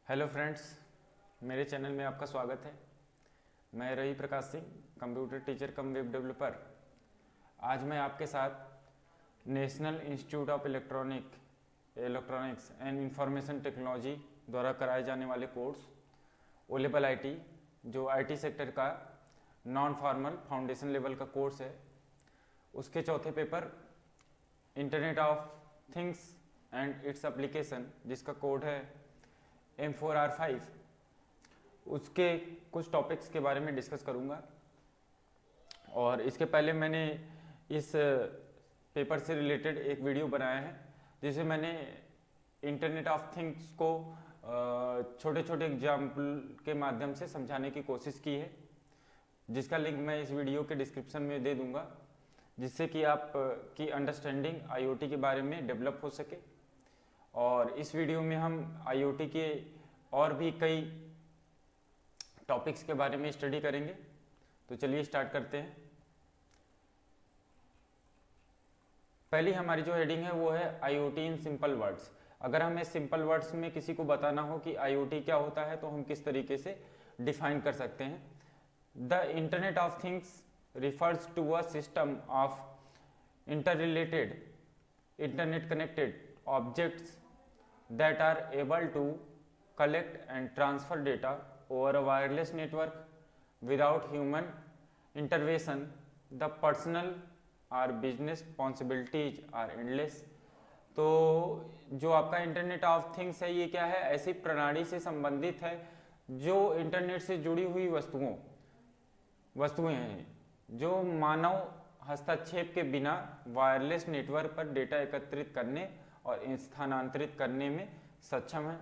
Hello friends, मेरे channel में आपका स्वागत है। मैं रवि प्रकाश सिंह, कंप्यूटर टीचर कम वेब डेवलपर। आज मैं आपके साथ national institute of electronics and information technology द्वारा कराए जाने वाले कोर्स ओलेबल आईटी, जो आईटी सेक्टर का नॉन फॉर्मल फाउंडेशन लेवल का कोर्स है, उसके चौथे paper internet of things and its application, जिसका कोड है M4R5, उसके कुछ टॉपिक्स के बारे में डिस्कस करूंगा। और इसके पहले मैंने इस पेपर से रिलेटेड एक वीडियो बनाया है, जिसे मैंने इंटरनेट ऑफ थिंग्स को छोटे छोटे एग्जाम्पल के माध्यम से समझाने की कोशिश की है, जिसका लिंक मैं इस वीडियो के डिस्क्रिप्शन में दे दूंगा, जिससे कि आप की अंडरस्टैंडिंग आईओटी के बारे में डेवलप हो सके। और इस वीडियो में हम आईओटी के और भी कई टॉपिक्स के बारे में स्टडी करेंगे। तो चलिए स्टार्ट करते हैं। पहली हमारी जो हेडिंग है वो है आईओटी इन सिंपल वर्ड्स। अगर हमें सिंपल वर्ड्स में किसी को बताना हो कि आईओटी क्या होता है, तो हम किस तरीके से डिफाइन कर सकते हैं। The internet of things refers to a system of interrelated, internet connected objects that are able to collect and transfer data over a wireless network without human intervention. The personal or business responsibilities are endless. तो जो आपका internet of things है, ये क्या है? ऐसी प्रणाली से संबंधित है जो इंटरनेट से जुड़ी हुई वस्तुएं हैं, जो मानव हस्तक्षेप के बिना वायरलेस नेटवर्क पर डेटा एकत्रित करने और स्थानांतरित करने में सक्षम है।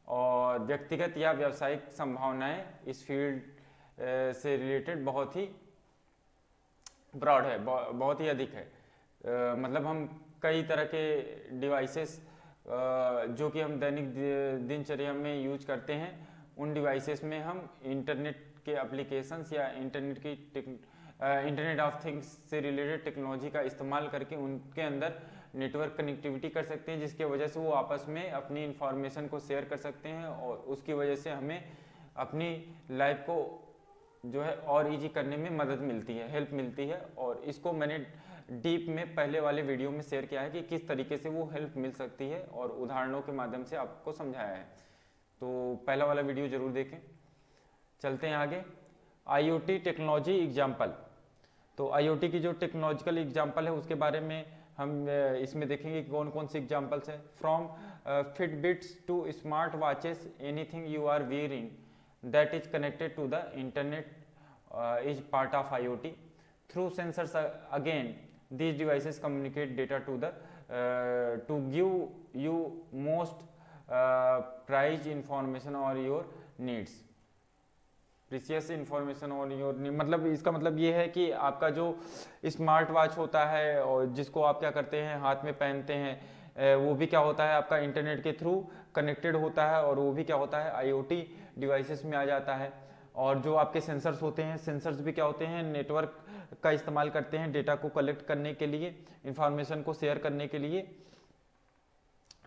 और व्यक्तिगत या व्यावसायिक संभावनाएं इस फील्ड से रिलेटेड बहुत ही ब्रॉड है, बहुत ही अधिक है। मतलब हम कई तरह के डिवाइसेस जो कि हम दैनिक दिनचर्या में यूज करते हैं, उन डिवाइसेस में हम इंटरनेट के एप्लीकेशंस या इंटरनेट ऑफ थिंग्स से रिलेटेड टेक्नोलॉजी का इस्तेमाल करके उनके अंदर नेटवर्क कनेक्टिविटी कर सकते हैं, जिसके वजह से वो आपस में अपनी इंफॉर्मेशन को शेयर कर सकते हैं और उसकी वजह से हमें अपनी लाइफ को जो है और इजी करने में मदद मिलती है, हेल्प मिलती है। और इसको मैंने डीप में पहले वाले वीडियो में शेयर किया है कि किस तरीके से वो हेल्प मिल सकती है, और उदाहरणों के माध्यम से आपको समझाया है। तो पहला वाला वीडियो जरूर देखें। चलते हैं आगे। IoT technology example. तो आईओटी की जो टेक्नोलॉजिकल एग्जाम्पल है, उसके बारे में हम इसमें देखेंगे कि कौन कौन से एग्जाम्पल्स हैं। From Fitbits to smart watches, anything you are wearing that is connected to the internet is part of IoT. Through sensors again these devices communicate data to give you most prized information or your needs, precious information और your. मतलब इसका मतलब ये है कि आपका जो smart watch होता है और जिसको आप क्या करते हैं, हाथ में पहनते हैं, वो भी क्या होता है, आपका इंटरनेट के थ्रू कनेक्टेड होता है, और वो भी क्या होता है, आईओटी डिवाइसेस में आ जाता है। और जो आपके सेंसर्स होते हैं, सेंसर्स भी क्या होते हैं, नेटवर्क का इस्तेमाल करते हैं डेटा को कलेक्ट करने के लिए, इंफॉर्मेशन को शेयर करने के लिए।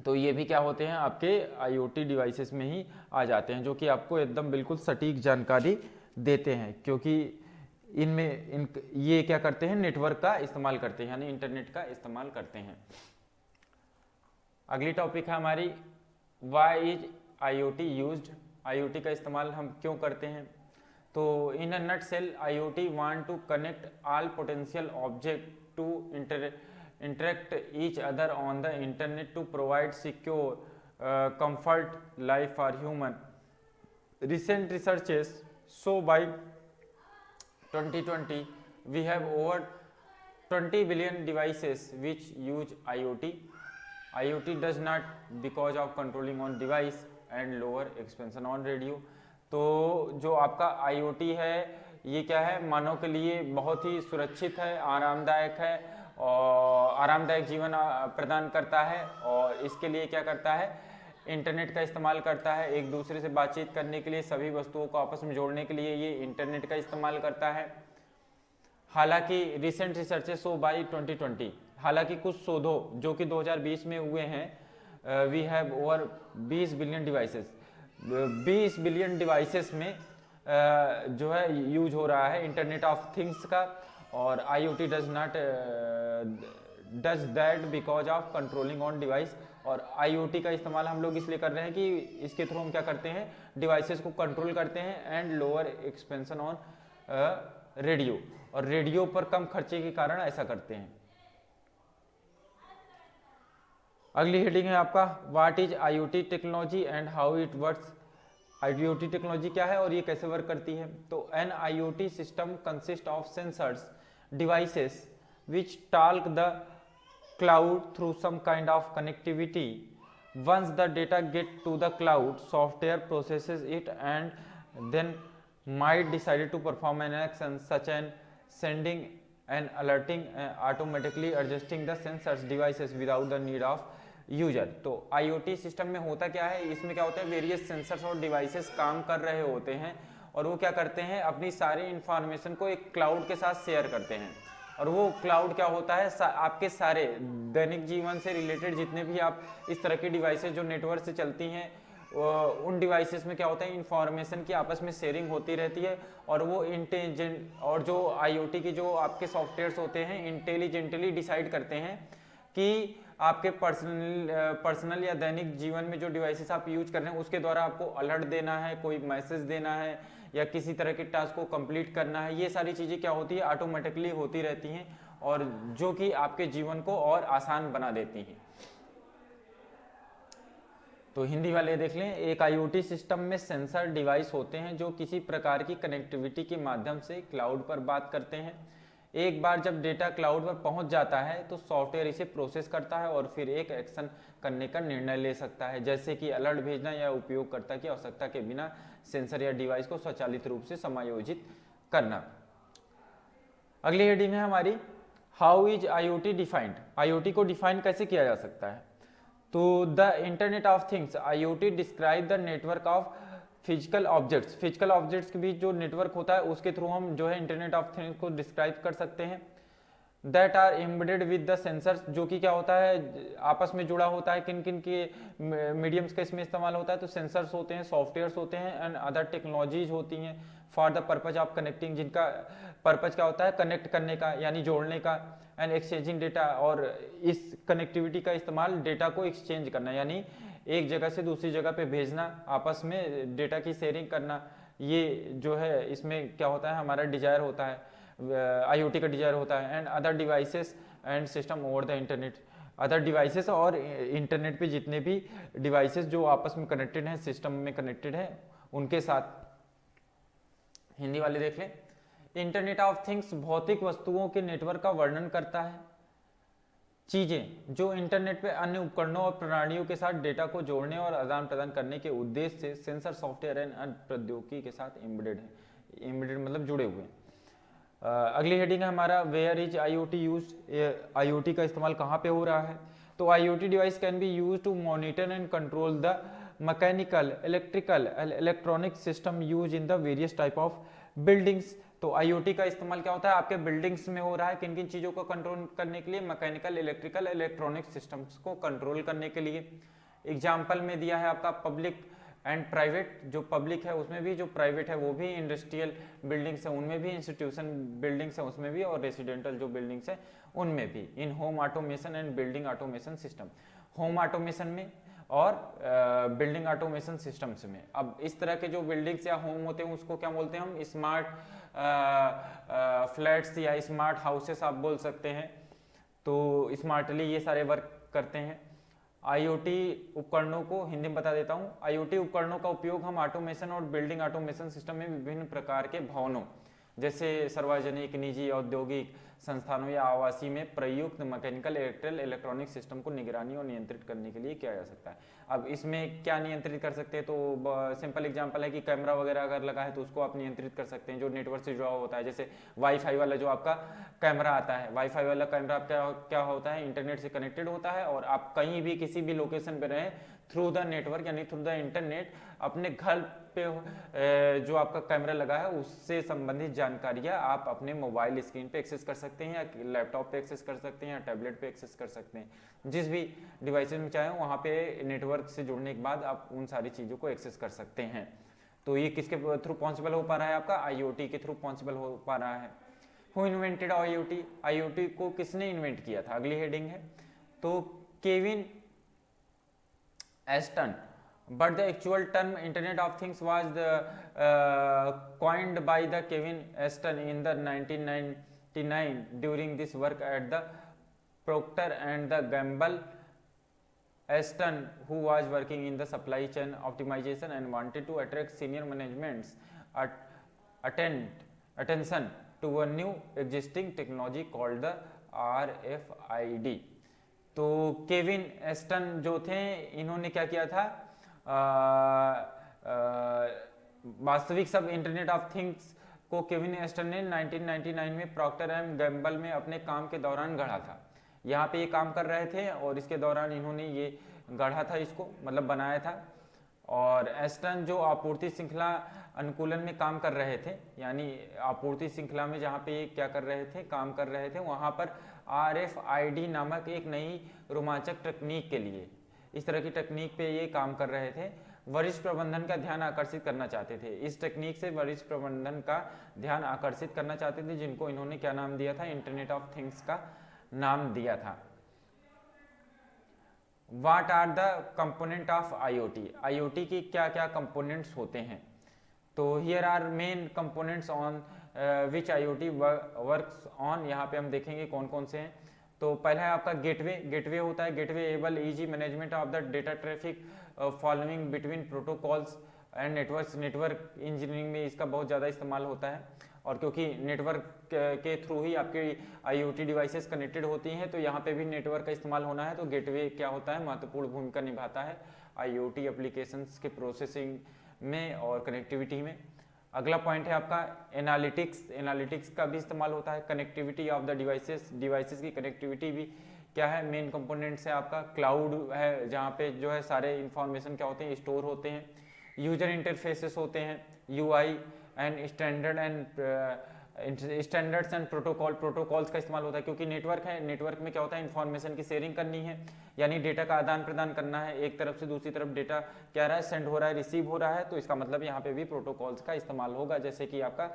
तो ये भी क्या होते हैं, आपके आईओटी डिवाइसेस में ही आ जाते हैं, जो कि आपको एकदम बिल्कुल सटीक जानकारी देते हैं, क्योंकि ये क्या करते हैं, नेटवर्क का इस्तेमाल करते हैं, यानी इंटरनेट का इस्तेमाल करते हैं। अगली टॉपिक है हमारी, why is IoT used. IoT का इस्तेमाल हम क्यों करते हैं? तो in a nutshell, IoT want to connect all potential object to interact each other on the internet to provide secure comfort life for human. Recent researches show by 2020 we have over 20 billion devices which use IoT. IoT does not because of controlling on device and lower expansion on radio. तो जो आपका IoT है, ये क्या है, मानव के लिए बहुत ही सुरक्षित है, आरामदायक है और आरामदायक जीवन प्रदान करता है। और इसके लिए क्या करता है, इंटरनेट का इस्तेमाल करता है, एक दूसरे से बातचीत करने के लिए, सभी वस्तुओं को आपस में जोड़ने के लिए ये इंटरनेट का इस्तेमाल करता है। हालांकि रिसेंट रिसर्चेस शो बाय 2020, हालांकि कुछ शोधों जो कि 2020 में हुए हैं, we have over 20 billion devices, 20 billion devices में जो है यूज हो रहा है इंटरनेट ऑफ थिंग्स का। और IoT does that because of controlling on device. और IoT का इस्तेमाल हम लोग इसलिए कर रहे हैं कि इसके थ्रू हम क्या करते हैं, डिवाइसेस को कंट्रोल करते हैं and lower expansion on radio, और रेडियो पर कम खर्चे के कारण ऐसा करते हैं। अगली हेडिंग है आपका what is IoT technology and how it works. IoT technology क्या है और ये कैसे वर्क करती है। तो an IoT system consist of sensors devices which talk the cloud through some kind of connectivity. Once the data get to the cloud, software processes it and then might decide to perform an action such as sending and alerting, automatically adjusting the sensors devices without the need of user. तो IoT system में होता क्या है, इसमें क्या होता है, various sensors और डिवाइसेस काम कर रहे होते हैं और वो क्या करते हैं, अपनी सारी इंफॉर्मेशन को एक क्लाउड के साथ शेयर करते हैं। और वो क्लाउड क्या होता है, आपके सारे दैनिक जीवन से रिलेटेड जितने भी आप इस तरह की डिवाइसेस जो नेटवर्क से चलती हैं, उन डिवाइसेस में क्या होता है, इंफॉर्मेशन की आपस में शेयरिंग होती रहती है। और वो इंटेलिजेंट, और जो IoT की जो आपके सॉफ्टवेयर्स होते हैं इंटेलिजेंटली डिसाइड करते हैं कि आपके पर्सनल या दैनिक जीवन में जो डिवाइसेस आप यूज कर रहे हैं उसके द्वारा आपको अलर्ट देना है, कोई मैसेज देना है या किसी तरह के टास्क को कंप्लीट करना है। ये सारी चीजें क्या होती है, ऑटोमेटिकली होती रहती हैं और जो कि आपके जीवन को और आसान बना देती हैं। तो हिंदी वाले देख लें, एक IoT सिस्टम में सेंसर डिवाइस होते हैं जो किसी प्रकार की कनेक्टिविटी के माध्यम से क्लाउड पर बात करते हैं। एक बार जब डेटा क्लाउड पर पहुंच जाता है तो सॉफ्टवेयर इसे प्रोसेस करता है और फिर एक एक्शन करने का निर्णय ले सकता है, जैसे कि अलर्ट भेजना या उपयोगकर्ता की आवश्यकता के बिना सेंसर या डिवाइस को स्वचालित रूप से समायोजित करना। अगली हेडिंग है हमारी how is IoT defined. IoT को डिफाइन कैसे किया जा सकता है। तो the internet of things IoT describe the network of physical objects. Physical objects के बीच जो नेटवर्क होता है उसके थ्रू हम जो है इंटरनेट ऑफ थिंग्स को डिस्क्राइब कर सकते हैं। That are embedded with the sensors, जो कि क्या होता है, आपस में जुड़ा होता है। किन किन के मीडियम्स का इसमें इस्तेमाल होता है, तो सेंसर्स होते हैं, सॉफ्टवेयर्स होते हैं एंड अदर टेक्नोलॉजीज होती हैं for the purpose of connecting, जिनका पर्पज क्या होता है, कनेक्ट करने का यानी जोड़ने का, एंड एक्सचेंजिंग डेटा, और इस कनेक्टिविटी का इस्तेमाल डेटा को एक्सचेंज करना यानी एक जगह से दूसरी जगह पे भेजना, आपस में डेटा की शेयरिंग करना। ये जो है इसमें क्या होता है, हमारा डिजायर होता है, IoT का डिजायर होता है। And other devices and system over the internet, other devices और इंटरनेट पे जितने भी डिवाइसेस जो आपस में कनेक्टेड हैं, सिस्टम में कनेक्टेड है, उनके साथ। हिंदी वाले देख लें, इंटरनेट ऑफ थिंग्स भौतिक वस्तुओं के नेटवर्क का वर्णन करता है। चीजें जो इंटरनेट पे अन्य उपकरणों और प्रणालियों के साथ डेटा को जोड़ने और आदान प्रदान करने के उद्देश्य से सेंसर सॉफ्टवेयर एंड अन्य प्रौद्योगिकी के साथ एम्बेडेड है। एम्बेडेड मतलब जुड़े हुए हैं। अगली हेडिंग है हमारा where is IoT use. IoT का इस्तेमाल कहाँ पे हो रहा है। तो IoT device can be use to monitor and control the mechanical, electrical, electronic system use in the various type of buildings. तो IoT का इस्तेमाल क्या होता है, आपके बिल्डिंग्स में हो रहा है, किन किन चीजों को कंट्रोल करने के लिए, मैकेनिकल, इलेक्ट्रिकल, इलेक्ट्रॉनिक सिस्टम्स को कंट्रोल करने के लिए। एग्जाम्पल में दिया है आपका पब्लिक एंड प्राइवेट। जो पब्लिक है उसमें भी, जो प्राइवेट है वो भी, इंडस्ट्रियल बिल्डिंग्स है उनमें भी, इंस्टीट्यूशन बिल्डिंग्स है उसमें भी, और रेसिडेंटल जो बिल्डिंग्स है उनमें भी। In home automation and building automation system, home automation में और बिल्डिंग ऑटोमेशन सिस्टम्स में। अब इस तरह के जो बिल्डिंग्स या होम होते हैं उसको क्या बोलते हैं हम, स्मार्ट फ्लैट्स या स्मार्ट हाउसेस आप बोल सकते हैं। तो स्मार्टली ये सारे वर्क करते हैं। IoT उपकरणों को हिंदी में बता देता हूँ। IoT उपकरणों का उपयोग हम ऑटोमेशन और बिल्डिंग ऑटोमेशन सिस्टम में विभिन्न प्रकार के भवनों जैसे सार्वजनिक, निजी, औद्योगिक संस्थानों या आवासीय में प्रयुक्त मैकेनिकल, इलेक्ट्रिकल, इलेक्ट्रॉनिक सिस्टम को निगरानी और नियंत्रित करने के लिए किया जा सकता है। अब इसमें क्या नियंत्रित कर सकते हैं, तो सिंपल एग्जांपल है कि कैमरा वगैरह अगर लगा है तो उसको आप नियंत्रित कर सकते हैं जो नेटवर्क से जुड़ा होता है। जैसे वाईफाई वाला जो आपका कैमरा आता है, वाईफाई वाला कैमरा क्या होता है, इंटरनेट से कनेक्टेड होता है और आप कहीं भी किसी भी लोकेशन पे रहें, थ्रू द नेटवर्क यानी थ्रू द इंटरनेट अपने घर पे जो आपका कैमरा लगा है उससे संबंधित जानकारियां आप अपने मोबाइल स्क्रीन पे एक्सेस कर सकते हैं। सकते हैं या लैपटॉप पे एक्सेस कर सकते हैं या टैबलेट पे एक्सेस कर सकते हैं, जिस भी डिवाइसेज में चाहे वहाँ पे नेटवर्क से जुड़ने के बाद आप उन सारी चीज़ों को एक्सेस कर सकते हैं। तो ये किसके थ्रू पॉसिबल हो पा रहा है, आपका IoT के थ्रू पॉसिबल हो पा रहा है। हु इन्वेंटेड IoT, IoT को किसने इन्वेंट किया था, अगली हेडिंग है। तो Kevin Aston, but the actual term Internet of Things was coined by the Kevin Aston in the 1999 during this work at the Procter and the Gamble. Aston, who was working in the supply chain optimization and wanted to attract senior management's attention to a new existing technology called the RFID. तो Kevin Aston जो थे, इन्होंने क्या किया था, वास्तविक सब internet of things को केविन एस्टन ने 1999 में प्रॉक्टर एंड गैम्बल में अपने काम के दौरान गढ़ा था। यहाँ पे ये काम कर रहे थे और इसके दौरान इन्होंने ये गढ़ा था, इसको मतलब बनाया था। और एस्टन जो आपूर्ति श्रृंखला अनुकूलन में काम कर रहे थे, यानी आपूर्ति श्रृंखला में जहाँ पे ये क्या कर रहे थे, काम कर रहे थे, वहाँ पर RFID नामक एक नई रोमांचक तकनीक के लिए, इस तरह की तकनीक पे ये काम कर रहे थे। वरिष्ठ प्रबंधन का ध्यान आकर्षित करना चाहते थे, इस तकनीक से वरिष्ठ प्रबंधन का ध्यान आकर्षित करना चाहते थे, जिनको इन्होंने क्या नाम दिया था, इंटरनेट ऑफ थिंग्स का नाम दिया था। What are the component of IoT? IoT की क्या क्या कंपोनेंट्स होते हैं? तो here are main components on which IoT works on, यहाँ पे हम देखेंगे कौन कौन से हैं। तो पहला है आपका गेटवे। गेटवे होता है, gateway able easy management of the data traffic following between protocols and networks. Network engineering में इसका बहुत ज़्यादा इस्तेमाल होता है, और क्योंकि नेटवर्क के थ्रू ही आपकी IoT डिवाइसेस कनेक्टेड होती हैं, तो यहाँ पे भी नेटवर्क का इस्तेमाल होना है। तो गेटवे क्या होता है, महत्वपूर्ण भूमिका निभाता है IoT एप्लीकेशंस के प्रोसेसिंग में और कनेक्टिविटी में। अगला पॉइंट है आपका एनालिटिक्स। एनालिटिक्स का भी इस्तेमाल होता है, connectivity of the devices. Devices की कनेक्टिविटी भी क्या है, मेन कंपोनेंट्स है आपका। क्लाउड है, जहाँ पे जो है सारे इंफॉर्मेशन क्या होते हैं, स्टोर होते हैं। यूजर इंटरफेसेस होते हैं, UI and standards and protocols का इस्तेमाल होता है, क्योंकि नेटवर्क है, नेटवर्क में क्या होता है, इन्फॉर्मेशन की शेयरिंग करनी है, यानी डेटा का आदान प्रदान करना है, एक तरफ से दूसरी तरफ डेटा क्या रहा है, सेंड हो रहा है, रिसीव हो रहा है। तो इसका मतलब यहाँ पे भी प्रोटोकॉल्स का इस्तेमाल होगा, जैसे कि आपका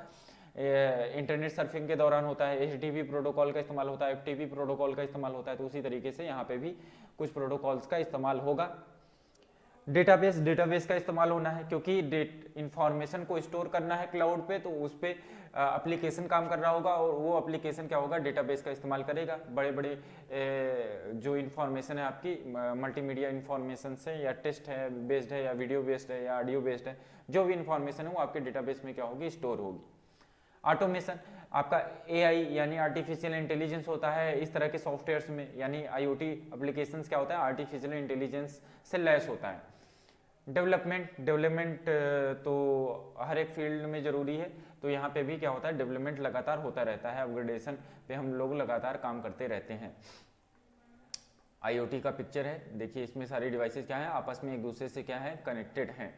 इंटरनेट सर्फिंग के दौरान होता है, HTTP प्रोटोकॉल का इस्तेमाल होता है, FTP प्रोटोकॉल का इस्तेमाल होता है। तो उसी तरीके से यहाँ पे भी कुछ प्रोटोकॉल्स का इस्तेमाल होगा। डेटाबेस का इस्तेमाल होना है, क्योंकि इंफॉर्मेशन को स्टोर करना है क्लाउड पे, तो उस पे एप्लीकेशन काम कर रहा होगा, और वो एप्लीकेशन क्या होगा, डेटाबेस का इस्तेमाल करेगा। बड़े बड़े जो इंफॉर्मेशन है आपकी मल्टीमीडिया इंफॉर्मेशन से, या टेक्स्ट है बेस्ड है, या वीडियो बेस्ड है, या ऑडियो बेस्ड है, जो भी इंफॉर्मेशन है वो आपके डेटाबेस में क्या होगी, स्टोर होगी। ऑटोमेशन आपका AI यानी आर्टिफिशियल इंटेलिजेंस होता है इस तरह के सॉफ्टवेयर्स में, यानी IoT एप्लीकेशंस क्या होता है, आर्टिफिशियल इंटेलिजेंस से लैस होता है। डेवलपमेंट तो हर एक फील्ड में जरूरी है, तो यहाँ पे भी क्या होता है, डेवलपमेंट लगातार होता रहता है, अपग्रेडेशन पे हम लोग लगातार काम करते रहते हैं। IoT का पिक्चर है, देखिए इसमें सारी डिवाइसेस क्या है, आपस में एक दूसरे से क्या है, कनेक्टेड हैं।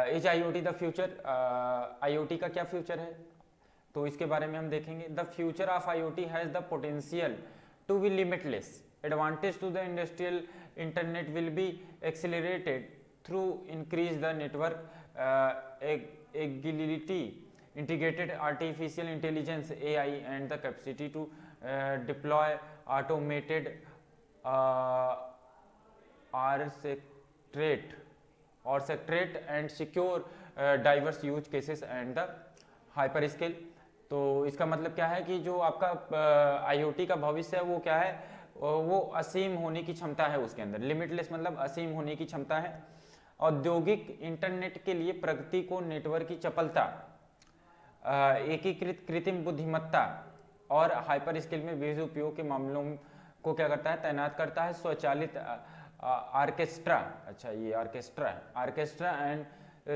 Is IoT the future? IoT का क्या फ्यूचर है, तो इसके बारे में हम देखेंगे। The future of IoT has the potential to be limitless. Advantage to the industrial internet will be accelerated through increase the network agility, integrated artificial intelligence AI and the capacity to deploy automated orchestrate and secure diverse use cases and the hyperscale। तो इसका मतलब क्या है कि जो आपका IoT का भविष्य है वो क्या है, वो असीम होने की क्षमता है उसके अंदर। लिमिटलेस मतलब असीम होने की क्षमता है। औद्योगिक इंटरनेट के लिए प्रगति को नेटवर्क की चपलता, एकीकृत कृत्रिम बुद्धिमत्ता और हाइपर स्केल में विविध उपयोग के मामलों को क्या करता है, तैनात करता है। स्वचालित ऑर्केस्ट्रा, अच्छा ये ऑर्केस्ट्रा है, ऑर्केस्ट्रा एंड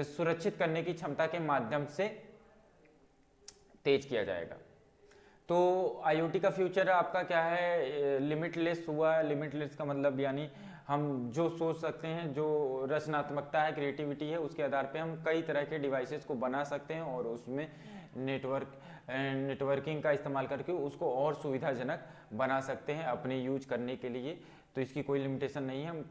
सुरक्षित करने की क्षमता के माध्यम से तेज किया जाएगा। तो IoT का फ्यूचर आपका क्या है, लिमिटलेस हुआ। लिमिटलेस का मतलब यानी हम जो सोच सकते हैं, जो रचनात्मकता है, क्रिएटिविटी है, उसके आधार पे हम कई तरह के डिवाइसेस को बना सकते हैं और उसमें नेटवर्किंग का इस्तेमाल करके उसको और सुविधाजनक बना सकते हैं अपने यूज करने के लिए। तो इसकी कोई लिमिटेशन नहीं है। हम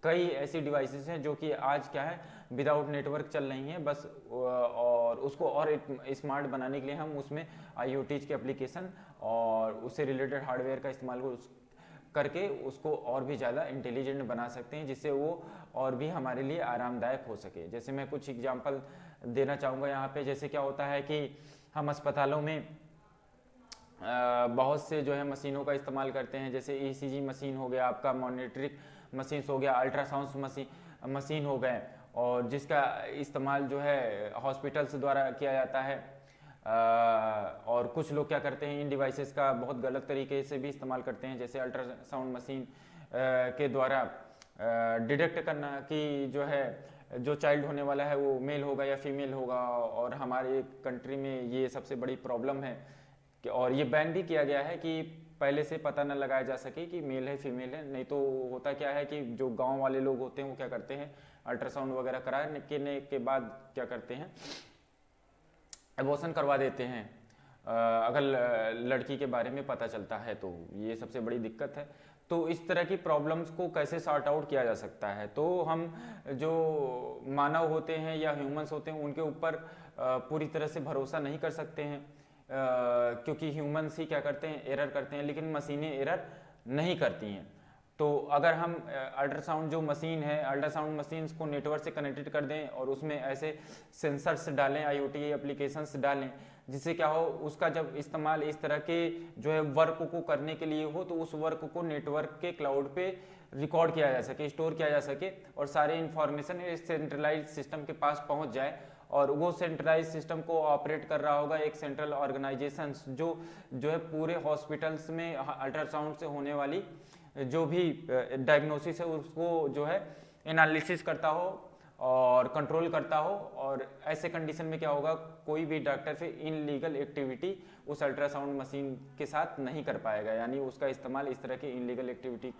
कई ऐसी डिवाइसेस हैं जो कि आज क्या है, विदाउट नेटवर्क चल रही हैं बस, और उसको और स्मार्ट बनाने के लिए हम उसमें IoT के एप्लीकेशन और उससे रिलेटेड हार्डवेयर का इस्तेमाल करके उसको और भी ज़्यादा इंटेलिजेंट बना सकते हैं, जिससे वो और भी हमारे लिए आरामदायक हो सके। जैसे मैं कुछ एग्जांपल देना चाहूँगा यहाँ पे। जैसे क्या होता है कि हम अस्पतालों में बहुत से जो है मशीनों का इस्तेमाल करते हैं। जैसे ECG मशीन हो गया, आपका मॉनिटरिंग मशीन हो गया, अल्ट्रासाउंड मशीन हो गए, और जिसका इस्तेमाल जो है हॉस्पिटल्स द्वारा किया जाता है। और कुछ लोग क्या करते हैं, इन डिवाइसेस का बहुत गलत तरीके से भी इस्तेमाल करते हैं। जैसे अल्ट्रासाउंड मशीन के द्वारा डिटेक्ट करना कि जो है जो चाइल्ड होने वाला है वो मेल होगा या फीमेल होगा, और हमारे कंट्री में ये सबसे बड़ी प्रॉब्लम है और ये बैन भी किया गया है कि पहले से पता न लगाया जा सके कि मेल है फीमेल है। नहीं तो होता क्या है कि जो गांव वाले लोग होते हैं वो क्या करते हैं, अल्ट्रासाउंड वगैरह कराने के बाद क्या करते हैं, एबॉर्शन करवा देते हैं अगर लड़की के बारे में पता चलता है। तो ये सबसे बड़ी दिक्कत है। तो इस तरह की प्रॉब्लम्स को कैसे सॉर्ट आउट किया जा सकता है, तो हम जो मानव होते हैं या ह्यूमंस होते हैं उनके ऊपर पूरी तरह से भरोसा नहीं कर सकते हैं, क्योंकि ह्यूमंस ही क्या करते हैं, एरर करते हैं, लेकिन मशीनें एरर नहीं करती हैं। तो अगर हम अल्ट्रासाउंड जो मशीन है, अल्ट्रासाउंड मशीन्स को नेटवर्क से कनेक्टेड कर दें और उसमें ऐसे सेंसर्स डालें, IoT एप्लीकेशंस डालें, जिससे क्या हो, उसका जब इस्तेमाल इस तरह के जो है वर्क को करने के लिए हो, तो उस वर्क को नेटवर्क के क्लाउड पे रिकॉर्ड किया जा सके, स्टोर किया जा सके, और सारे इंफॉर्मेशन एक सेंट्रलाइज सिस्टम के पास पहुंच जाए, और वो सेंट्रलाइज सिस्टम को ऑपरेट कर रहा होगा एक सेंट्रल ऑर्गेनाइजेशन जो है पूरे हॉस्पिटल्स में अल्ट्रासाउंड से होने वाली जो भी डायग्नोसिस है उसको जो है एनालिसिस करता हो और कंट्रोल करता हो। और ऐसे कंडीशन में क्या होगा, कोई भी डॉक्टर फिर इनलीगल एक्टिविटी उस अल्ट्रासाउंड मशीन के साथ नहीं कर पाएगा, यानी उसका इस्तेमाल इस तरह की इनलीगल एक्टिविटी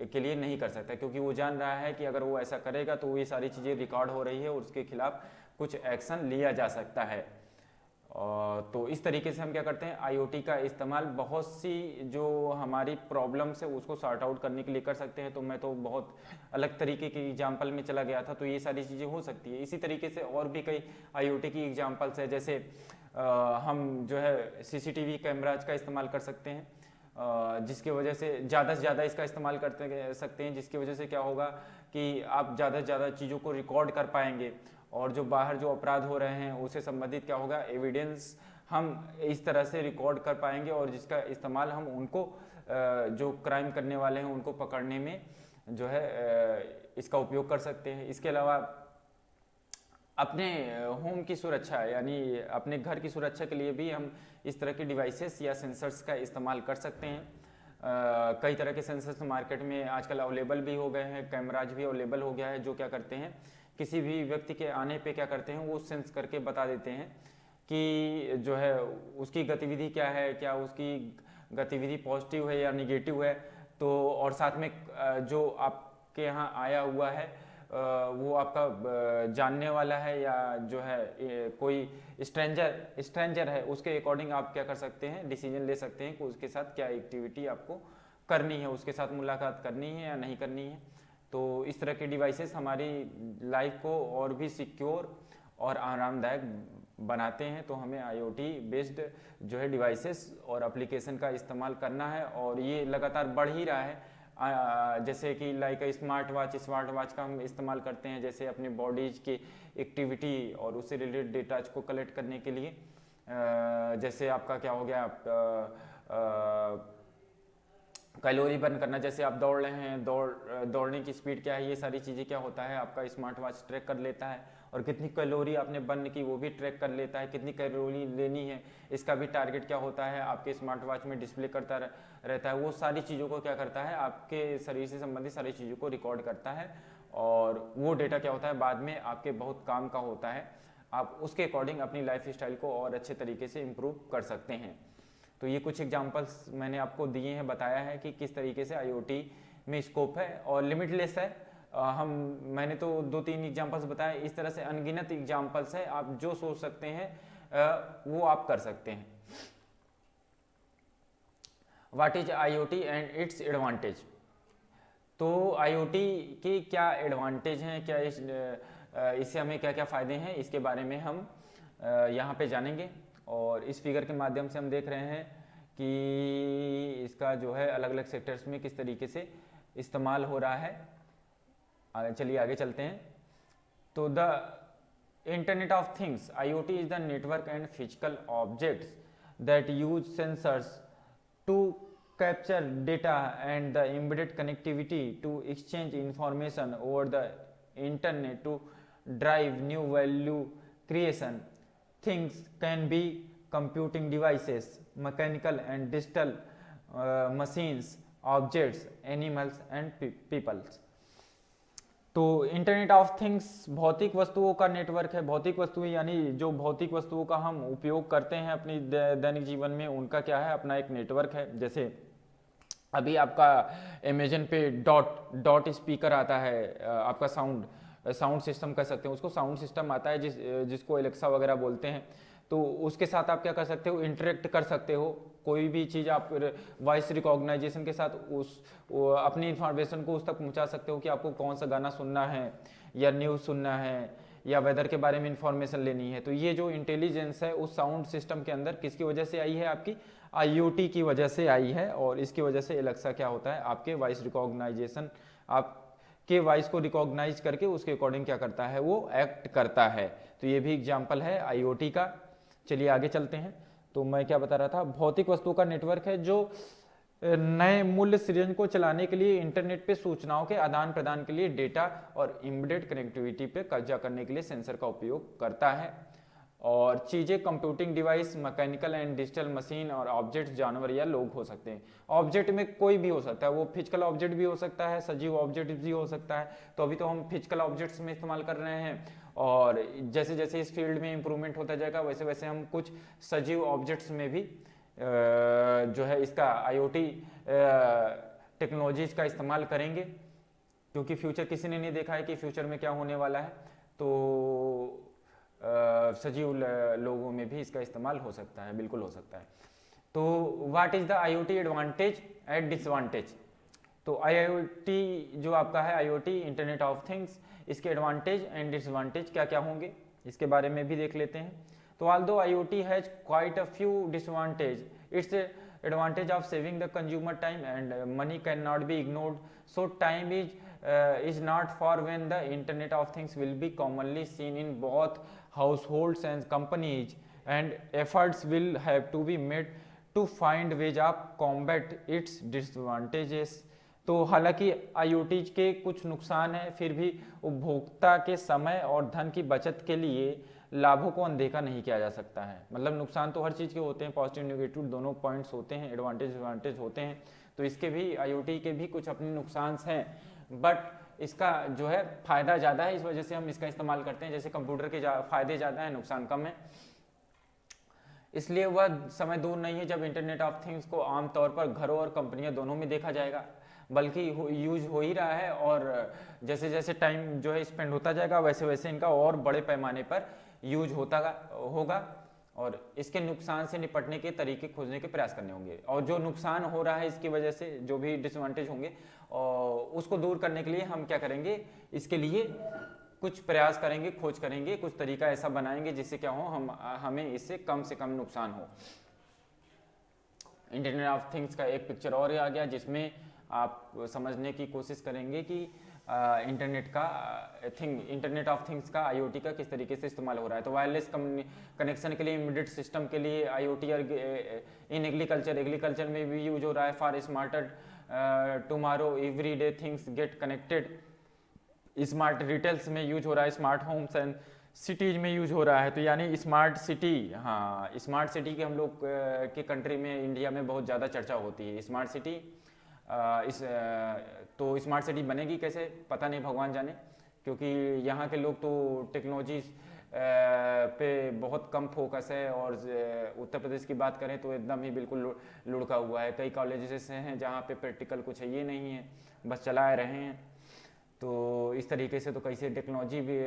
के लिए नहीं कर सकता, क्योंकि वो जान रहा है कि अगर वो ऐसा करेगा तो ये सारी चीज़ें रिकॉर्ड हो रही है और उसके खिलाफ कुछ एक्शन लिया जा सकता है। तो इस तरीके से हम क्या करते हैं, IoT का इस्तेमाल बहुत सी जो हमारी प्रॉब्लम्स है उसको सॉर्ट आउट करने के लिए कर सकते हैं। तो मैं तो बहुत अलग तरीके की एग्जांपल में चला गया था, तो ये सारी चीज़ें हो सकती है। इसी तरीके से और भी कई IoT की एग्जांपल्स है। जैसे हम जो है CCTV कैमराज का इस्तेमाल कर सकते हैं, जिसकी वजह से ज़्यादा इसका इस्तेमाल करते सकते हैं, जिसकी वजह से क्या होगा कि आप ज़्यादा से ज़्यादा चीज़ों को रिकॉर्ड कर पाएंगे, और जो बाहर जो अपराध हो रहे हैं उससे संबंधित क्या होगा, एविडेंस हम इस तरह से रिकॉर्ड कर पाएंगे, और जिसका इस्तेमाल हम उनको जो क्राइम करने वाले हैं उनको पकड़ने में जो है इसका उपयोग कर सकते हैं। इसके अलावा अपने होम की सुरक्षा यानी अपने घर की सुरक्षा के लिए भी हम इस तरह के डिवाइसेस या सेंसर्स का इस्तेमाल कर सकते हैं। कई तरह के सेंसर्स मार्केट में आजकल अवेलेबल भी हो गए हैं, कैमराज भी अवेलेबल हो गया है, जो क्या करते हैं किसी भी व्यक्ति के आने पे क्या करते हैं वो सेंस करके बता देते हैं कि जो है उसकी गतिविधि क्या है, क्या उसकी गतिविधि पॉजिटिव है या निगेटिव है। तो और साथ में जो आपके यहाँ आया हुआ है वो आपका जानने वाला है या जो है कोई स्ट्रेंजर है, उसके अकॉर्डिंग आप क्या कर सकते हैं, डिसीजन ले सकते हैं कि उसके साथ क्या एक्टिविटी आपको करनी है, उसके साथ मुलाकात करनी है या नहीं करनी है। तो इस तरह के डिवाइसेस हमारी लाइफ को और भी सिक्योर और आरामदायक बनाते हैं। तो हमें IoT बेस्ड जो है डिवाइसेस और एप्लीकेशन का इस्तेमाल करना है, और ये लगातार बढ़ ही रहा है। जैसे कि लाइक स्मार्ट वॉच का हम इस्तेमाल करते हैं, जैसे अपने बॉडीज की एक्टिविटी और उससे रिलेटेड डेटा को कलेक्ट करने के लिए। जैसे आपका क्या हो गया, कैलोरी बर्न करना, जैसे आप दौड़ रहे हैं, दौड़ने की स्पीड क्या है, ये सारी चीज़ें क्या होता है आपका स्मार्ट वॉच ट्रैक कर लेता है, और कितनी कैलोरी आपने बर्न की वो भी ट्रैक कर लेता है, कितनी कैलोरी लेनी है इसका भी टारगेट क्या होता है आपके स्मार्ट वॉच में डिस्प्ले करता रहता है। वो सारी चीज़ों को क्या करता है, आपके शरीर से संबंधित सारी चीज़ों को रिकॉर्ड करता है, और वो डेटा क्या होता है बाद में आपके बहुत काम का होता है। आप उसके अकॉर्डिंग अपनी लाइफ स्टाइल को और अच्छे तरीके से इम्प्रूव कर सकते हैं। तो ये कुछ एग्जांपल्स मैंने आपको दिए हैं, बताया है कि किस तरीके से IoT में स्कोप है और लिमिटलेस है। मैंने तो 2-3 एग्जांपल्स बताए, इस तरह से अनगिनत एग्जांपल्स है, आप जो सोच सकते हैं वो आप कर सकते हैं। What is IoT and it's advantage? तो IoT के क्या एडवांटेज हैं, क्या इससे हमें क्या क्या फ़ायदे हैं, इसके बारे में हम यहाँ पे जानेंगे। और इस फिगर के माध्यम से हम देख रहे हैं कि इसका जो है अलग अलग सेक्टर्स में किस तरीके से इस्तेमाल हो रहा है। चलिए आगे चलते हैं। तो the internet of things, IoT is the network and physical objects that use sensors to capture data and the embedded connectivity to exchange information over the internet to drive new value creation. Things can be computing devices, mechanical and digital machines, objects, animals and peoples. तो internet of things भौतिक वस्तुओं का network है। भौतिक वस्तुएं यानी जो भौतिक वस्तुओं का हम उपयोग करते हैं अपनी दैनिक जीवन में, उनका क्या है, अपना एक नेटवर्क है। जैसे अभी आपका अमेजन पे डॉट स्पीकर आता है, आपका साउंड सिस्टम कह सकते हैं उसको, साउंड सिस्टम आता है जिसको एलेक्सा वगैरह बोलते हैं। तो उसके साथ आप क्या कर सकते हो, इंटरेक्ट कर सकते हो। कोई भी चीज़ आप वॉइस रिकॉग्नाइजेशन के साथ अपनी इंफॉर्मेशन को उस तक पहुंचा सकते हो कि आपको कौन सा गाना सुनना है या न्यूज़ सुनना है या वेदर के बारे में इंफॉर्मेशन लेनी है। तो ये जो इंटेलिजेंस है उस साउंड सिस्टम के अंदर किसकी वजह से आई है, आपकी IoT की वजह से आई है। और इसकी वजह से एलेक्सा क्या होता है, आपके वॉइस रिकॉग्नाइजेशन, आपके वॉइस को रिकॉग्नाइज करके उसके अकॉर्डिंग क्या करता है, वो एक्ट करता है। तो ये भी एग्जाम्पल है IoT का। चलिए आगे चलते हैं। तो मैं क्या बता रहा था, भौतिक वस्तुओं का नेटवर्क है जो नए मूल्य सृजन को चलाने के लिए इंटरनेट पे सूचनाओं के आदान प्रदान के लिए डेटा और एम्बेडेड कनेक्टिविटी पे कब्जा करने के लिए सेंसर का उपयोग करता है। और चीजें computing device, mechanical and digital machine और ऑब्जेक्ट्स जानवर या लोग हो सकते हैं। ऑब्जेक्ट में कोई भी हो सकता है, वो फिजिकल ऑब्जेक्ट भी हो सकता है, सजीव ऑब्जेक्ट भी हो सकता है। तो अभी तो हम फिजिकल ऑब्जेक्ट्स में इस्तेमाल कर रहे हैं और जैसे जैसे इस फील्ड में इंप्रूवमेंट होता जाएगा वैसे वैसे हम कुछ सजीव ऑब्जेक्ट्स में भी जो है इसका IoT टेक्नोलॉजीज का इस्तेमाल करेंगे, क्योंकि फ्यूचर किसी ने नहीं देखा है कि फ्यूचर में क्या होने वाला है। तो सजीव लोगों में भी इसका इस्तेमाल हो सकता है, बिल्कुल हो सकता है। तो what is the IoT advantage and disadvantage? तो IoT जो आपका है, IoT इंटरनेट ऑफ थिंग्स, इसके एडवांटेज एंड डिसवांटेज क्या क्या होंगे इसके बारे में भी देख लेते हैं। तो although IoT has quite a few disadvantages, its advantage of saving the consumer time and money cannot be ignored. So time is not far when the Internet of Things will be commonly seen in both households and companies, and efforts will have to be made to find ways of combat its disadvantages. तो हालांकि IoT के कुछ नुकसान हैं, फिर भी उपभोक्ता के समय और धन की बचत के लिए लाभों को अनदेखा नहीं किया जा सकता है। मतलब नुकसान तो हर चीज़ के होते हैं, पॉजिटिव नेगेटिव दोनों पॉइंट्स होते हैं, एडवांटेज डिसएडवांटेज होते हैं। तो इसके भी IoT के भी कुछ अपने नुकसान हैं, बट इसका जो है फ़ायदा ज़्यादा है, इस वजह से हम इसका इस्तेमाल करते हैं। जैसे कंप्यूटर के फ़ायदे ज़्यादा हैं, नुकसान कम है। इसलिए वह समय दूर नहीं है जब इंटरनेट ऑफ थिंग्स को आमतौर पर घरों और कंपनियां दोनों में देखा जाएगा, बल्कि यूज हो ही रहा है। और जैसे जैसे टाइम जो है स्पेंड होता जाएगा वैसे वैसे इनका और बड़े पैमाने पर यूज होता होगा और इसके नुकसान से निपटने के तरीके खोजने के प्रयास करने होंगे। और जो नुकसान हो रहा है इसकी वजह से जो भी डिसएडवांटेज होंगे और उसको दूर करने के लिए हम क्या करेंगे, इसके लिए कुछ प्रयास करेंगे, खोज करेंगे, कुछ तरीका ऐसा बनाएंगे जिससे क्या हो, हमें इससे कम से कम नुकसान हो। इंटरनेट ऑफ थिंग्स का एक पिक्चर और आ गया जिसमें आप समझने की कोशिश करेंगे कि इंटरनेट ऑफ थिंग्स का IoT का किस तरीके से इस्तेमाल हो रहा है। तो वायरलेस कनेक्शन के लिए, इमीडिएट सिस्टम के लिए IoT और इन एग्रीकल्चर में भी यूज हो रहा है। For smarter tomorrow everyday things get connected, smart retails में यूज हो रहा है, स्मार्ट होम्स एंड सिटीज में यूज हो रहा है। तो यानी स्मार्ट सिटी, हाँ स्मार्ट सिटी के हम लोग के कंट्री में, इंडिया में बहुत ज़्यादा चर्चा होती है स्मार्ट सिटी। तो स्मार्ट सिटी बनेगी कैसे पता नहीं, भगवान जाने, क्योंकि यहाँ के लोग तो टेक्नोलॉजी पे बहुत कम फोकस है, और उत्तर प्रदेश की बात करें तो एकदम ही बिल्कुल लुढ़का हुआ है। कई कॉलेजेस ऐसे हैं जहाँ पे प्रैक्टिकल कुछ है ये नहीं है, बस चला रहे हैं। तो इस तरीके से तो कैसे टेक्नोलॉजी भी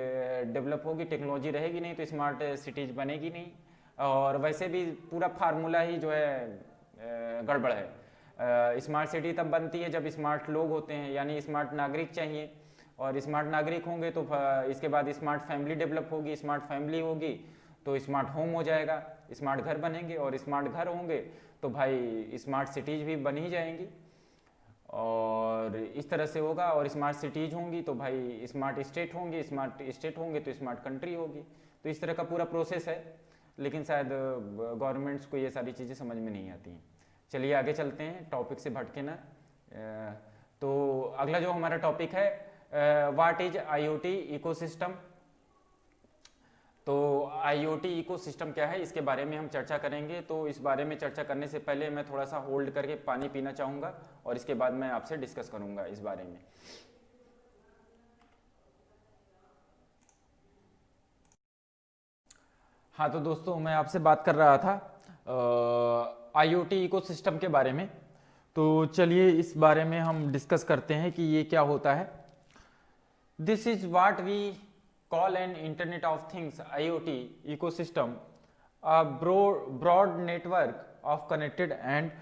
डेवलप होगी, टेक्नोलॉजी रहेगी नहीं तो स्मार्ट सिटीज़ बनेगी नहीं। और वैसे भी पूरा फार्मूला ही जो है गड़बड़ है। स्मार्ट सिटी तब बनती है जब स्मार्ट लोग होते हैं, यानी स्मार्ट नागरिक चाहिए, और स्मार्ट नागरिक होंगे तो इसके बाद स्मार्ट फैमिली डेवलप होगी, स्मार्ट फैमिली होगी तो स्मार्ट होम हो जाएगा, स्मार्ट घर बनेंगे, और स्मार्ट घर होंगे तो भाई स्मार्ट सिटीज़ भी बन ही जाएंगी, और इस तरह से होगा। और स्मार्ट सिटीज़ होंगी तो भाई स्मार्ट स्टेट होंगे, स्मार्ट स्टेट होंगे तो स्मार्ट कंट्री होगी। तो इस तरह का पूरा प्रोसेस है, लेकिन शायद गवर्नमेंट्स को ये सारी चीज़ें समझ में नहीं आती हैं। चलिए आगे चलते हैं, टॉपिक से भटके ना। तो अगला जो हमारा टॉपिक है, व्हाट इज आईओटी इकोसिस्टम। तो आईओटी इकोसिस्टम क्या है, इसके बारे में हम चर्चा करेंगे। तो इस बारे में चर्चा करने से पहले मैं थोड़ा सा होल्ड करके पानी पीना चाहूँगा, और इसके बाद मैं आपसे डिस्कस करूँगा इस बारे में। हाँ तो दोस्तों, मैं आपसे बात कर रहा था आईओटी इकोसिस्टम के बारे में। तो चलिए इस बारे में हम डिस्कस करते हैं कि ये क्या होता है। This is what we call an Internet of Things IoT ecosystem, a broad network of connected and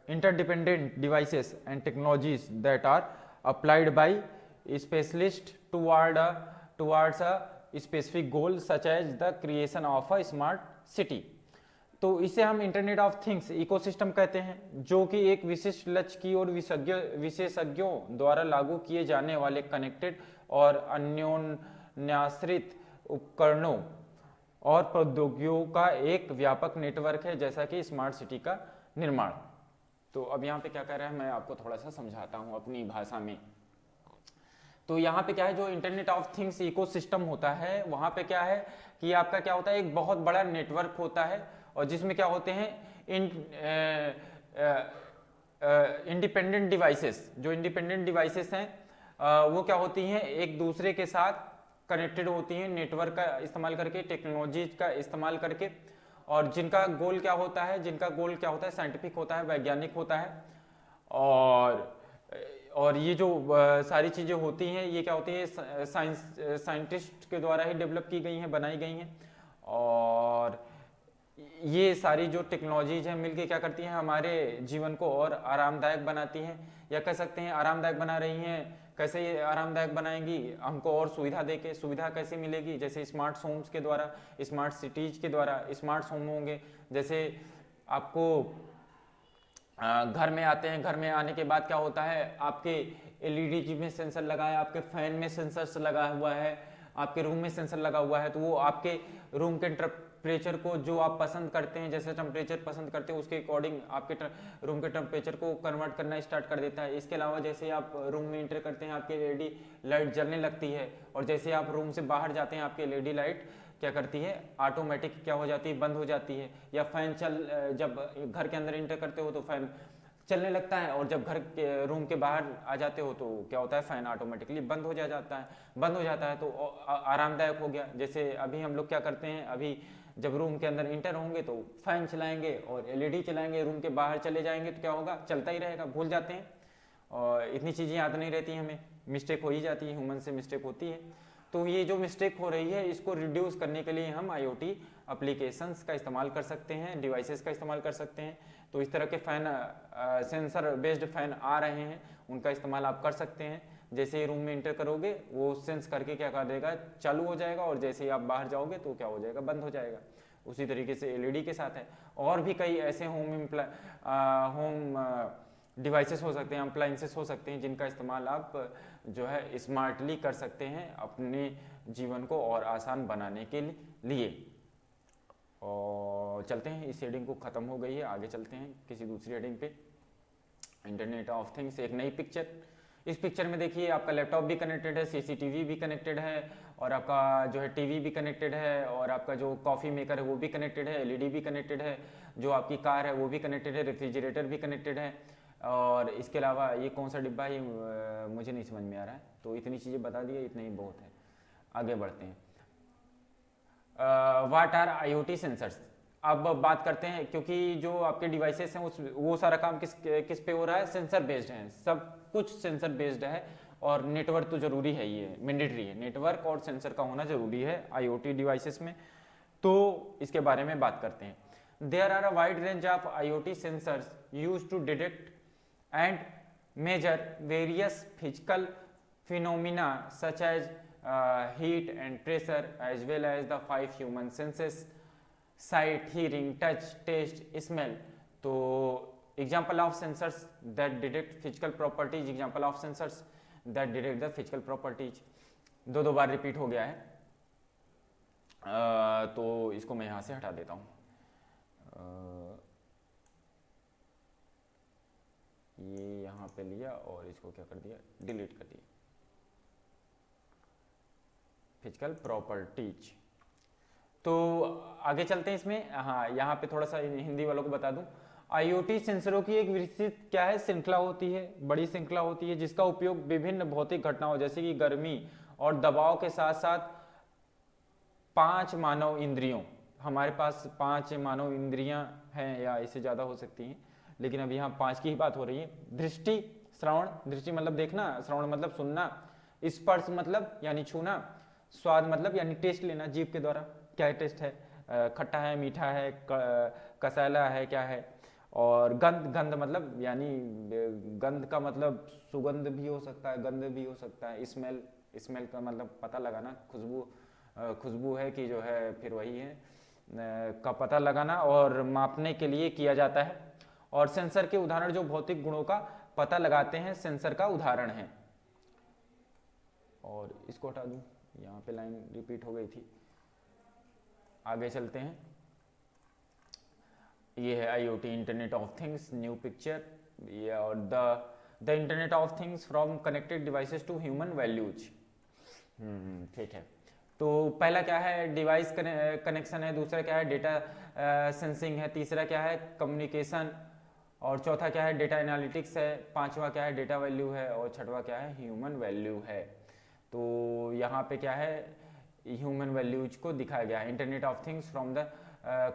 interdependent devices and technologies that are applied by specialists towards a specific goal such as the creation of a smart city. तो इसे हम internet of things ecosystem कहते हैं, जो कि एक विशिष्ट लक्ष्य की ओर विशेषज्ञों द्वारा लागू किए जाने वाले कनेक्टेड और अन्योन्याश्रित उपकरणों और प्रौद्योगिकियों का एक व्यापक नेटवर्क है, जैसा कि स्मार्ट सिटी का निर्माण। तो अब यहाँ पे क्या कह रहा है, मैं आपको थोड़ा सा समझाता हूँ अपनी भाषा में। तो यहाँ पे क्या है, जो इंटरनेट ऑफ थिंग्स इकोसिस्टम होता है, वहाँ पे क्या है कि आपका क्या होता है, एक बहुत बड़ा नेटवर्क होता है, और जिसमें क्या होते हैं इंडिपेंडेंट डिवाइसेस। जो इंडिपेंडेंट डिवाइसेस हैं वो क्या होती हैं, एक दूसरे के साथ कनेक्टेड होती हैं नेटवर्क का इस्तेमाल करके, टेक्नोलॉजी का इस्तेमाल करके, और जिनका गोल क्या होता है, साइंटिफिक होता है, वैज्ञानिक होता है। और ये जो सारी चीज़ें होती हैं, ये क्या होती है, साइंटिस्ट के द्वारा ही डेवलप की गई हैं, बनाई गई हैं। और ये सारी जो टेक्नोलॉजीज हैं मिलके क्या करती हैं, हमारे जीवन को और आरामदायक बनाती हैं, या कह सकते हैं आरामदायक बना रही हैं। कैसे ये आरामदायक बनाएंगी, हमको और सुविधा देके। सुविधा कैसे मिलेगी, जैसे स्मार्ट होम्स के द्वारा, स्मार्ट सिटीज के द्वारा स्मार्ट होम होंगे। जैसे आपको घर में आते हैं, घर में आने के बाद क्या होता है, आपके एलईडी में सेंसर लगा है, आपके फैन में सेंसर लगा हुआ है, आपके रूम में सेंसर लगा हुआ है, तो वो आपके रूम के टेम्परेचर को, जो आप पसंद करते हैं, जैसे टेम्परेचर पसंद करते हैं उसके अकॉर्डिंग आपके रूम के टेम्परेचर को कन्वर्ट करना स्टार्ट कर देता है। इसके अलावा जैसे आप रूम में एंटर करते हैं, आपकी एलईडी लाइट जलने लगती है, और जैसे आप रूम से बाहर जाते हैं, आपकी एलईडी लाइट क्या करती है, ऑटोमेटिक क्या हो जाती है, बंद हो जाती है। या फैन जब घर के अंदर एंटर करते हो तो फैन चलने लगता है, और जब घर के रूम के बाहर आ जाते हो तो क्या होता है, फैन ऑटोमेटिकली बंद हो जाता है। तो आरामदायक हो गया। जैसे अभी हम लोग क्या करते हैं, अभी जब रूम के अंदर इंटर होंगे तो फैन चलाएंगे और एलईडी चलाएंगे, रूम के बाहर चले जाएंगे तो क्या होगा, चलता ही रहेगा, भूल जाते हैं, और इतनी चीज़ें याद नहीं रहती हमें, मिस्टेक हो ही जाती है, ह्यूमन से मिस्टेक होती है। तो ये जो मिस्टेक हो रही है, इसको रिड्यूस करने के लिए हम आईओटी एप्लीकेशंस का इस्तेमाल कर सकते हैं, डिवाइसेस का इस्तेमाल कर सकते हैं। तो इस तरह के फ़ैन, सेंसर बेस्ड फ़ैन आ रहे हैं, उनका इस्तेमाल आप कर सकते हैं। जैसे ही रूम में इंटर करोगे, वो सेंस करके क्या कर देगा, चालू हो जाएगा, और जैसे ही आप बाहर जाओगे तो क्या हो जाएगा, बंद हो जाएगा। उसी तरीके से एलईडी के साथ है। और भी कई ऐसे होम डिवाइसेस हो सकते हैं, अप्लाइंसेस हो सकते हैं, जिनका इस्तेमाल आप जो है स्मार्टली कर सकते हैं अपने जीवन को और आसान बनाने के लिए। और चलते हैं, इस हेडिंग को ख़त्म हो गई है, आगे चलते हैं किसी दूसरी हेडिंग पे। इंटरनेट ऑफ थिंग्स, एक नई पिक्चर। इस पिक्चर में देखिए, आपका लैपटॉप भी कनेक्टेड है, सीसीटीवी भी कनेक्टेड है, और आपका जो है टीवी भी कनेक्टेड है, और आपका जो कॉफ़ी मेकर है वो भी कनेक्टेड है, एलईडी भी कनेक्टेड है, जो आपकी कार है वो भी कनेक्टेड है, रेफ्रिजरेटर भी कनेक्टेड है। और इसके अलावा ये कौन सा डिब्बा है, मुझे नहीं समझ में आ रहा है। तो इतनी चीज़ें बता दिए, इतना ही बहुत है, आगे बढ़ते हैं। What are IoT sensors. अब बात करते हैं, क्योंकि जो आपके डिवाइसेस हैं वो सारा काम किस पे हो रहा है, सेंसर बेस्ड है, सब कुछ सेंसर बेस्ड है, और नेटवर्क तो जरूरी है, ये मैंडेटरी है, नेटवर्क और सेंसर का होना जरूरी है आईओटी डिवाइसेस में। तो इसके बारे में बात करते हैं। There are a wide range of IoT sensors use to detect and measure various physical phenomena such as heat and pressure, as well as the 5 human senses: sight, hearing, touch, taste, smell. तो example of sensors that detect physical properties, example of sensors that detect the physical properties। दो बार repeat हो गया है, तो इसको मैं यहाँ से हटा देता हूँ। ये यहाँ पे लिया और इसको क्या कर दिया, डिलीट कर दिया। Physical properties. तो आगे चलते हैं इसमें। हाँ, यहाँ पे थोड़ा सा हिंदी वालों को बता दूं, आईओटी सेंसरों की एक विस्तृत क्या है, श्रृंखला होती है, बड़ी श्रृंखला होती है, जिसका उपयोग विभिन्न भौतिक घटनाओं जैसे कि गर्मी और दबाव के साथ साथ 5 मानव इंद्रियों, हमारे पास 5 मानव इंद्रियां हैं या इससे ज्यादा हो सकती हैं, लेकिन अब यहाँ 5 की ही बात हो रही है। दृष्टि, श्रवण, दृष्टि मतलब देखना, श्रवण मतलब सुनना, स्पर्श मतलब यानी छूना, स्वाद मतलब यानी टेस्ट लेना जीभ के द्वारा, क्या टेस्ट है, खट्टा है, मीठा है, कसैला है, क्या है, और गंध, गंध मतलब यानी गंध का मतलब सुगंध भी हो सकता है, गंध भी हो सकता है। स्मेल, स्मेल का मतलब पता लगाना, खुशबू, खुशबू है कि जो है फिर वही है का पता लगाना और मापने के लिए किया जाता है। और सेंसर के उदाहरण जो भौतिक गुणों का पता लगाते हैं, सेंसर का उदाहरण है। और इसको हटा दूं, यहाँ पे लाइन रिपीट हो गई थी। आगे चलते हैं। ये है IoT, internet of things, new picture. ये और the internet of things from connected devices to human values. ठीक है। तो पहला क्या है, डिवाइस कनेक्शन है, दूसरा क्या है, डेटा सेंसिंग है, तीसरा क्या है, कम्युनिकेशन, और चौथा क्या है, डेटा एनालिटिक्स है, पांचवा क्या है, डेटा वैल्यू है, और छठवा क्या है, ह्यूमन वैल्यू है। तो यहाँ पे क्या है, ह्यूमन वैल्यूज को दिखाया गया है। Internet of things from the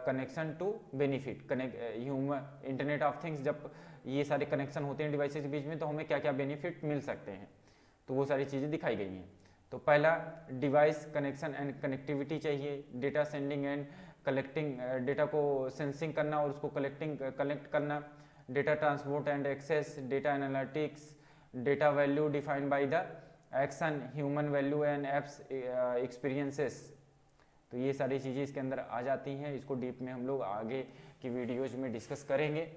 connection to benefit. Human internet of things, जब ये सारे कनेक्शन होते हैं डिवाइसेस के बीच में, तो हमें क्या क्या बेनिफिट मिल सकते हैं, तो वो सारी चीज़ें दिखाई गई हैं। तो पहला, डिवाइस कनेक्शन एंड कनेक्टिविटी चाहिए, data sending and collecting, data को सेंसिंग करना और उसको कलेक्ट करना, data transport and access, data analytics, data value defined by the action, human value and apps experiences. तो ये सारी चीज़ें इसके अंदर आ जाती हैं। इसको डीप में हम लोग आगे की वीडियोज में डिस्कस करेंगे।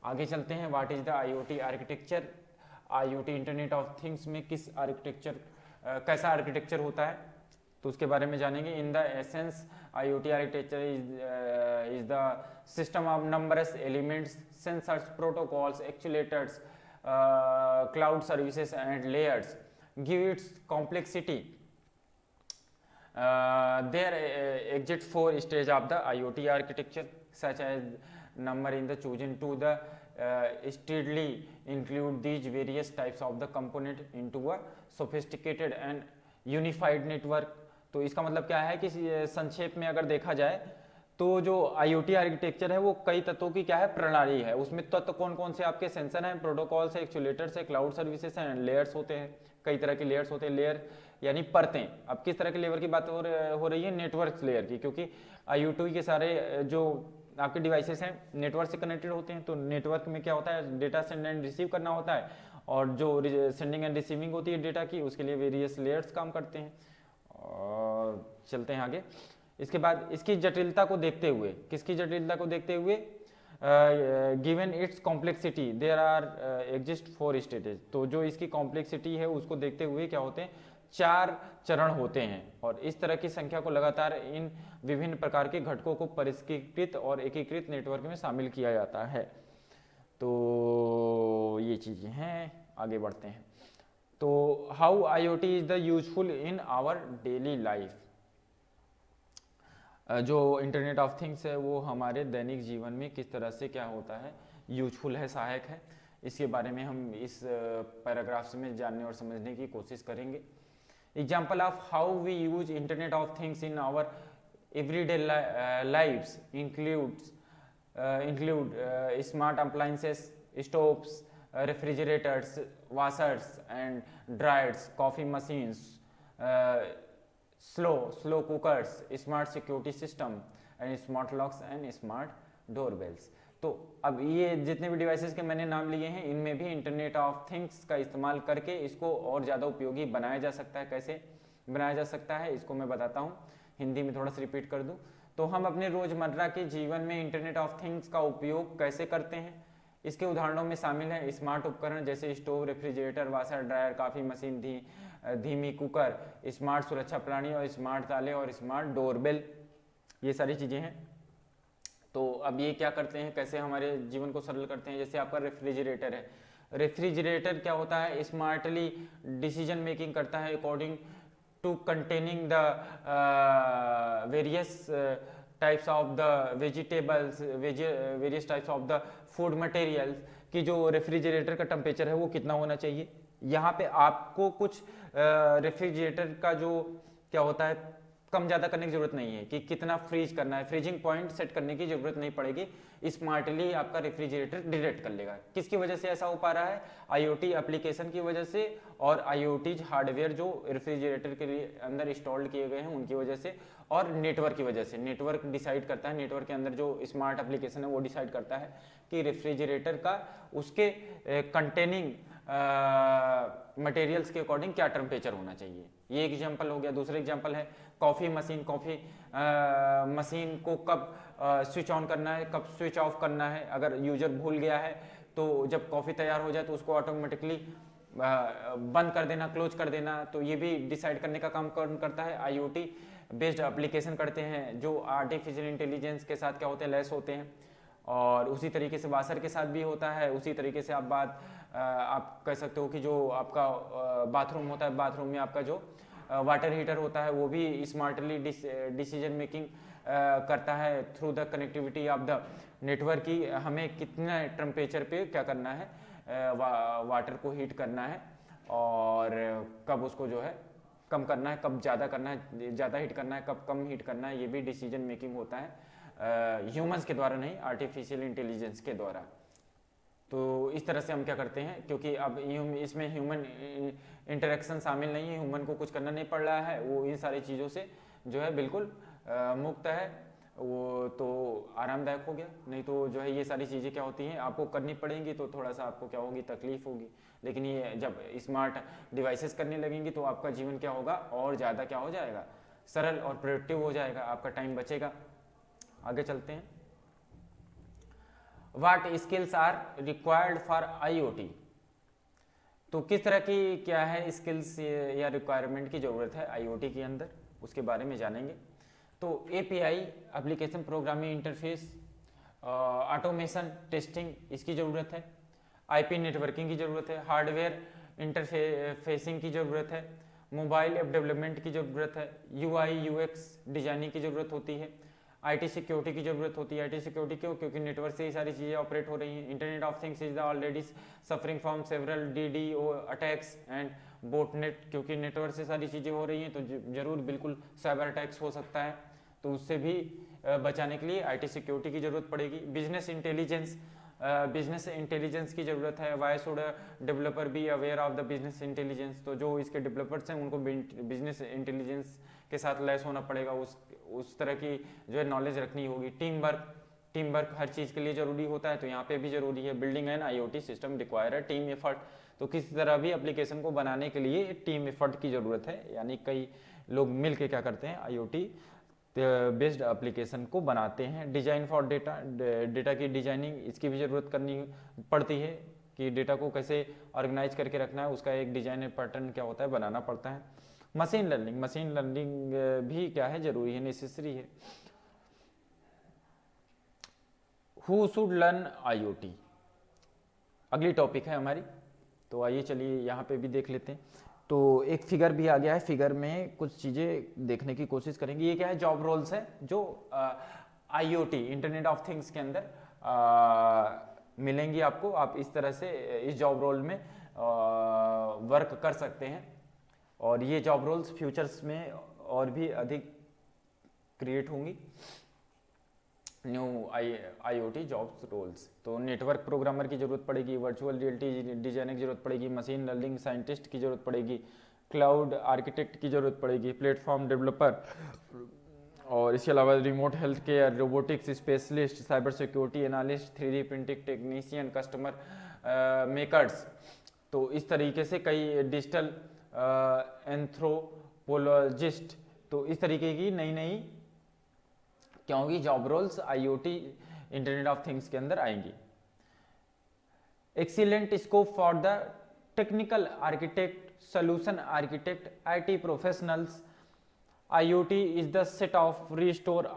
आगे चलते हैं। What is the IoT architecture. IoT internet of things में किस आर्किटेक्चर, कैसा आर्किटेक्चर होता है, तो उसके बारे में जानेंगे। In the essence IoT architecture is the system of numbers elements, sensors, protocols, actuators, cloud services and layers give its complexity. There exist 4 stages of the IoT architecture, such as number in the chosen to the steadily include these various types of the component into a sophisticated and unified network. तो इसका मतलब क्या है कि संक्षेप में अगर देखा जाए तो जो IoT आर्किटेक्चर है वो कई तत्वों की क्या है, प्रणाली है। उसमें तत्व कौन कौन से आपके सेंसर हैं, प्रोटोकॉल्स है, एक्चुएटर्स है, क्लाउड सर्विसेज हैं, लेयर्स होते हैं। कई तरह के लेयर्स होते हैं। लेयर यानी परतें। अब किस तरह के लेयर की बात हो रही है, नेटवर्क लेयर की, क्योंकि IoT के सारे जो आपके डिवाइसेस हैं नेटवर्क से कनेक्टेड होते हैं। तो नेटवर्क में क्या होता है, डेटा सेंड एंड रिसीव करना होता है, और जो सेंडिंग एंड रिसीविंग होती है डेटा की, उसके लिए वेरियस लेयर्स काम करते हैं। और चलते हैं आगे। इसके बाद इसकी जटिलता को देखते हुए, किसकी जटिलता को देखते हुए, given its complexity there are exist 4 stages. तो जो इसकी कॉम्प्लेक्सिटी है उसको देखते हुए क्या होते हैं, 4 चरण होते हैं। और इस तरह की संख्या को लगातार इन विभिन्न प्रकार के घटकों को परिष्कृत और एकीकृत नेटवर्क में शामिल किया जाता है। तो ये चीजें हैं। आगे बढ़ते हैं। तो how IoT is the useful in our daily life. जो इंटरनेट ऑफ थिंग्स है वो हमारे दैनिक जीवन में किस तरह से क्या होता है, यूजफुल है, सहायक है, इसके बारे में हम इस पैराग्राफ में जानने और समझने की कोशिश करेंगे। Example of how we use internet of things in our everyday lives include smart appliances, stoves, refrigerators, washers and dryers, coffee machines, uh, slow cookers, smart security system and smart locks and smart doorbells. तो अब ये जितने भी devices के मैंने नाम लिए हैं इनमें भी इंटरनेट ऑफ थिंग्स का इस्तेमाल करके इसको और ज़्यादा उपयोगी बनाया जा सकता है। कैसे बनाया जा सकता है इसको मैं बताता हूँ, हिंदी में थोड़ा सा रिपीट कर दूँ। तो हम अपने रोज़मर्रा के जीवन में इंटरनेट ऑफ थिंग्स का उपयोग कैसे करते हैं, इसके उदाहरणों में शामिल है स्मार्ट उपकरण जैसे stove, refrigerator, washer, dryer, coffee machine, धीमी कुकर, स्मार्ट सुरक्षा प्रणाली और स्मार्ट ताले और स्मार्ट डोरबेल, ये सारी चीज़ें हैं। तो अब ये क्या करते हैं, कैसे हमारे जीवन को सरल करते हैं। जैसे आपका रेफ्रिजरेटर है, रेफ्रिजरेटर क्या होता है, स्मार्टली डिसीजन मेकिंग करता है according to containing the various types of the vegetables, various types of the food materials कि जो रेफ्रिजरेटर का टेम्परेचर है वो कितना होना चाहिए। यहाँ पे आपको कुछ रेफ्रिजरेटर का जो क्या होता है कम ज़्यादा करने की जरूरत नहीं है कि कितना फ्रीज करना है, फ्रीजिंग पॉइंट सेट करने की जरूरत नहीं पड़ेगी, स्मार्टली आपका रेफ्रिजरेटर डिटेक्ट कर लेगा। किसकी वजह से ऐसा हो पा रहा है, आईओटी एप्लीकेशन की वजह से और आईओटी हार्डवेयर जो रेफ्रिजरेटर के लिए अंदर इंस्टॉल्ड किए गए हैं उनकी वजह से और नेटवर्क की वजह से। नेटवर्क डिसाइड करता है, नेटवर्क के अंदर जो स्मार्ट एप्लीकेशन है वो डिसाइड करता है कि रेफ्रिजरेटर का उसके कंटेनिंग मटेरियल्स के अकॉर्डिंग क्या टेम्परेचर होना चाहिए। ये एक एग्जांपल हो गया। दूसरा एग्जांपल है कॉफ़ी मशीन। कॉफ़ी मशीन को कब स्विच ऑन करना है, कब स्विच ऑफ करना है। अगर यूजर भूल गया है तो जब कॉफ़ी तैयार हो जाए तो उसको ऑटोमेटिकली बंद कर देना, क्लोज कर देना। तो ये भी डिसाइड करने का काम कौन करता है, आईओटी बेस्ड एप्लीकेशन करते हैं जो आर्टिफिशियल इंटेलिजेंस के साथ क्या होते हैं, लैस होते हैं। और उसी तरीके से वाशर के साथ भी होता है। उसी तरीके से आप कह सकते हो कि जो आपका बाथरूम होता है, बाथरूम में आपका जो वाटर हीटर होता है वो भी स्मार्टली डिसीजन मेकिंग करता है through the connectivity of the network की हमें कितना टेम्परेचर पे क्या करना है, वाटर को हीट करना है और कब उसको जो है कम करना है, कब ज़्यादा करना है, ज़्यादा हीट करना है, कब कम हीट करना है। ये भी डिसीजन मेकिंग होता है ह्यूमंस के द्वारा नहीं, आर्टिफिशियल इंटेलिजेंस के द्वारा। तो इस तरह से हम क्या करते हैं, क्योंकि अब इसमें ह्यूमन इंटरेक्शन शामिल नहीं है, ह्यूमन को कुछ करना नहीं पड़ रहा है, वो इन सारी चीज़ों से जो है बिल्कुल मुक्त है, वो तो आरामदायक हो गया। नहीं तो जो है ये सारी चीज़ें क्या होती हैं आपको करनी पड़ेंगी तो थोड़ा सा आपको क्या होगी, तकलीफ होगी। लेकिन ये जब स्मार्ट डिवाइसेस करने लगेंगी तो आपका जीवन क्या होगा, और ज़्यादा क्या हो जाएगा, सरल और प्रोडक्टिव हो जाएगा, आपका टाइम बचेगा। आगे चलते हैं। What skills are required for IoT? तो किस तरह की क्या है स्किल्स या रिक्वायरमेंट की ज़रूरत है IoT के अंदर, उसके बारे में जानेंगे। तो API application programming interface, automation testing इसकी ज़रूरत है, IP नेटवर्किंग की ज़रूरत है, हार्डवेयर इंटरफेसिंग की ज़रूरत है, मोबाइल ऐप डेवलपमेंट की ज़रूरत है, UI UX डिजाइनिंग की ज़रूरत होती है, IT सिक्योरिटी की जरूरत होती है। IT सिक्योरिटी क्यों, क्योंकि नेटवर्क से ही सारी चीज़ें ऑपरेट हो रही हैं। Internet of things is the already suffering from several DDO attacks and botnet, क्योंकि नेटवर्क से सारी चीज़ें हो रही हैं तो जरूर बिल्कुल साइबर अटैक्स हो सकता है, तो उससे भी बचाने के लिए IT सिक्योरिटी की जरूरत पड़ेगी। बिजनेस इंटेलिजेंस की ज़रूरत है। Why should developer be aware of the business intelligence, तो जो इसके डेवलपर्स हैं उनको बिजनेस इंटेलिजेंस के साथ लैस होना पड़ेगा, उस तरह की जो है नॉलेज रखनी होगी। टीम वर्क हर चीज़ के लिए ज़रूरी होता है, तो यहाँ पे भी ज़रूरी है। Building and IoT system require है टीम एफर्ट, तो किसी तरह भी एप्लीकेशन को बनाने के लिए टीम एफर्ट की ज़रूरत है, यानी कई लोग मिल के क्या करते हैं IoT बेस्ड एप्लीकेशन को बनाते हैं। डिजाइन फॉर डेटा की डिजाइनिंग इसकी भी ज़रूरत करनी पड़ती है कि डेटा को कैसे ऑर्गेनाइज करके रखना है, उसका एक डिजाइन पैटर्न क्या होता है बनाना पड़ता है। मशीन लर्निंग भी क्या है, जरूरी है, नेसेसरी है। हु शुड लर्न IoT अगली टॉपिक है हमारी, तो आइए चलिए यहाँ पे भी देख लेते हैं। तो एक फिगर भी आ गया है, फिगर में कुछ चीज़ें देखने की कोशिश करेंगे। ये क्या है, जॉब रोल्स है जो IoT इंटरनेट ऑफ थिंग्स के अंदर मिलेंगी आपको। आप इस तरह से इस जॉब रोल में वर्क कर सकते हैं, और ये जॉब रोल्स फ्यूचर्स में और भी अधिक क्रिएट होंगी, न्यू IoT जॉब्स रोल्स। तो नेटवर्क प्रोग्रामर की जरूरत पड़ेगी, वर्चुअल रियलिटी डिजाइनर की जरूरत पड़ेगी, मशीन लर्निंग साइंटिस्ट की जरूरत पड़ेगी, क्लाउड आर्किटेक्ट की जरूरत पड़ेगी, प्लेटफॉर्म डेवलपर, और इसके अलावा remote health care, robotics specialist, cyber security analyst, 3D printing technician, customer makers. तो इस तरीके से कई डिजिटल एंथ्रोपोलॉजिस्ट, तो इस तरीके की नई नई क्या होगी, job roles IoT internet of things के अंदर आएंगी। Excellent scope for the technical architect, solution architect, IT professionals. IoT is the set of restore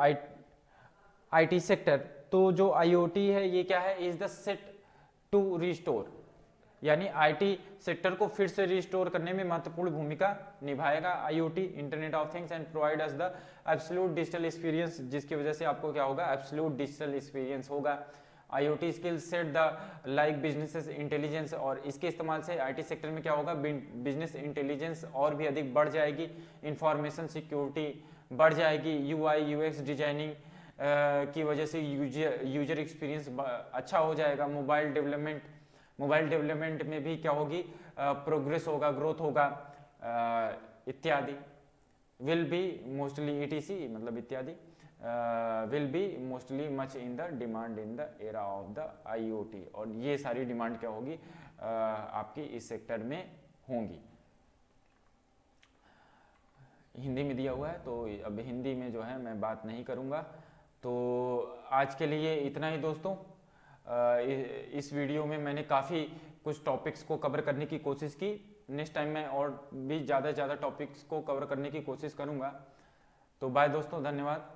IT sector. तो जो IoT है ये क्या है, is the set to restore, यानी IT सेक्टर को फिर से रिस्टोर करने में महत्वपूर्ण भूमिका निभाएगा IoT internet of things and provide us the absolute digital experience, जिसकी वजह से आपको क्या होगा, एब्सोल्यूट डिजिटल एक्सपीरियंस होगा। IoT skills set the like business intelligence, और इसके इस्तेमाल से IT सेक्टर में क्या होगा, बिजनेस इंटेलिजेंस और भी अधिक बढ़ जाएगी, इंफॉर्मेशन सिक्योरिटी बढ़ जाएगी, UI UX डिजाइनिंग की वजह से यूजर एक्सपीरियंस अच्छा हो जाएगा, मोबाइल डेवलपमेंट में भी क्या होगी, प्रोग्रेस होगा, ग्रोथ होगा इत्यादि। विल बी मोस्टली ETC मतलब इत्यादि, will be mostly much in the demand in the era of the IoT, और ये सारी डिमांड क्या होगी आपकी इस सेक्टर में होंगी। हिंदी में दिया हुआ है तो अब हिंदी में जो है मैं बात नहीं करूँगा। तो आज के लिए इतना ही दोस्तों। इस वीडियो में मैंने काफ़ी कुछ टॉपिक्स को कवर करने की कोशिश की। नेक्स्ट टाइम मैं और भी ज़्यादा टॉपिक्स को कवर करने की कोशिश करूँगा। तो बाय दोस्तों, धन्यवाद।